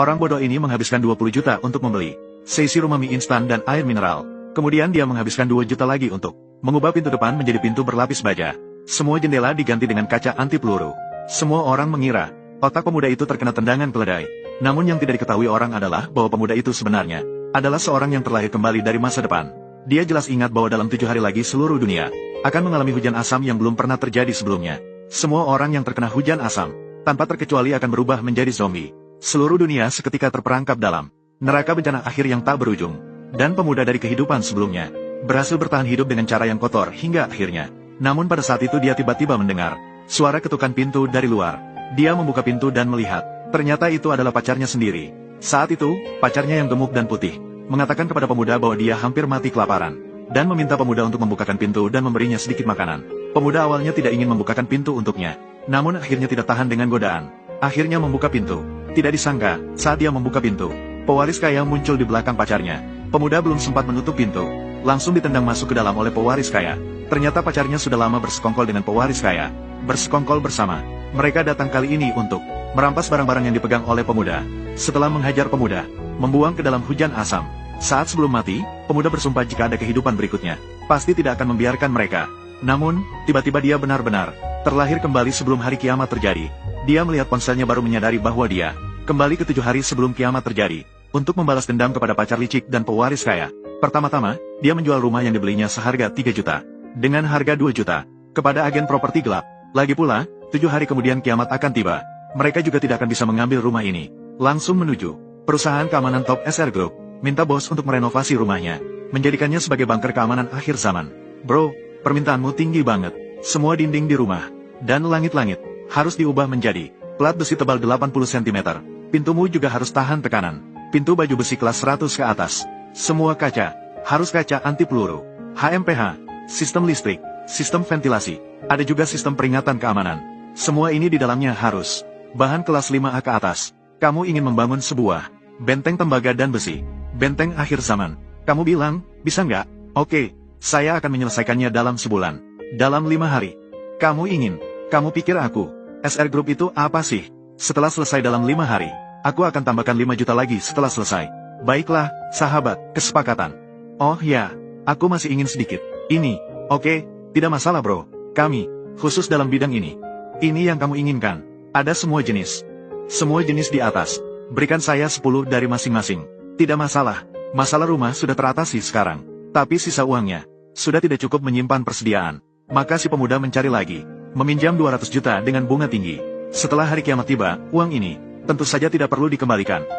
Orang bodoh ini menghabiskan 20 juta untuk membeli seisi rumah mie instan dan air mineral. Kemudian dia menghabiskan 2 juta lagi untuk mengubah pintu depan menjadi pintu berlapis baja. Semua jendela diganti dengan kaca anti peluru. Semua orang mengira otak pemuda itu terkena tendangan keledai. Namun yang tidak diketahui orang adalah bahwa pemuda itu sebenarnya adalah seorang yang terlahir kembali dari masa depan. Dia jelas ingat bahwa dalam 7 hari lagi seluruh dunia akan mengalami hujan asam yang belum pernah terjadi sebelumnya. Semua orang yang terkena hujan asam tanpa terkecuali akan berubah menjadi zombie. Seluruh dunia seketika terperangkap dalam neraka bencana akhir yang tak berujung. Dan pemuda dari kehidupan sebelumnya berhasil bertahan hidup dengan cara yang kotor hingga akhirnya. Namun pada saat itu dia tiba-tiba mendengar suara ketukan pintu dari luar. Dia membuka pintu dan melihat, ternyata itu adalah pacarnya sendiri. Saat itu, pacarnya yang gemuk dan putih mengatakan kepada pemuda bahwa dia hampir mati kelaparan dan meminta pemuda untuk membukakan pintu dan memberinya sedikit makanan. Pemuda awalnya tidak ingin membukakan pintu untuknya, namun akhirnya tidak tahan dengan godaan. Akhirnya membuka pintu. Tidak disangka, saat dia membuka pintu, pewaris kaya muncul di belakang pacarnya. Pemuda belum sempat menutup pintu, langsung ditendang masuk ke dalam oleh pewaris kaya. Ternyata pacarnya sudah lama bersekongkol dengan pewaris kaya. Bersekongkol bersama, mereka datang kali ini untuk merampas barang-barang yang dipegang oleh pemuda. Setelah menghajar pemuda, membuang ke dalam hujan asam. Saat sebelum mati, pemuda bersumpah jika ada kehidupan berikutnya, pasti tidak akan membiarkan mereka. Namun, tiba-tiba dia benar-benar terlahir kembali sebelum hari kiamat terjadi. Dia melihat ponselnya baru menyadari bahwa dia kembali ke 7 hari sebelum kiamat terjadi untuk membalas dendam kepada pacar licik dan pewaris kaya. Pertama-tama, dia menjual rumah yang dibelinya seharga 3 juta dengan harga 2 juta kepada agen properti gelap. Lagi pula, 7 hari kemudian kiamat akan tiba. Mereka juga tidak akan bisa mengambil rumah ini. Langsung menuju perusahaan keamanan top SR Group, minta bos untuk merenovasi rumahnya, menjadikannya sebagai bunker keamanan akhir zaman. Bro, permintaanmu tinggi banget. Semua dinding di rumah dan langit-langit harus diubah menjadi plat besi tebal 80 cm. Pintumu juga harus tahan tekanan. Pintu baju besi kelas 100 ke atas. Semua kaca harus kaca anti peluru. HMPH, sistem listrik, sistem ventilasi. Ada juga sistem peringatan keamanan. Semua ini di dalamnya harus bahan kelas 5A ke atas. Kamu ingin membangun sebuah benteng tembaga dan besi, benteng akhir zaman. Kamu bilang, bisa nggak? Oke, saya akan menyelesaikannya dalam sebulan. Dalam 5 hari. Kamu pikir aku SR Group itu apa sih? Setelah selesai dalam 5 hari, aku akan tambahkan 5 juta lagi setelah selesai. Baiklah, sahabat, kesepakatan. Oh ya, aku masih ingin sedikit. Ini, oke, tidak masalah bro. Kami, khusus dalam bidang ini. Ini yang kamu inginkan. Ada semua jenis. Semua jenis di atas. Berikan saya 10 dari masing-masing. Tidak masalah. Masalah rumah sudah teratasi sekarang. Tapi sisa uangnya sudah tidak cukup menyimpan persediaan. Maka si pemuda mencari lagi. Meminjam 200 juta dengan bunga tinggi. Setelah hari kiamat tiba, uang ini tentu saja tidak perlu dikembalikan.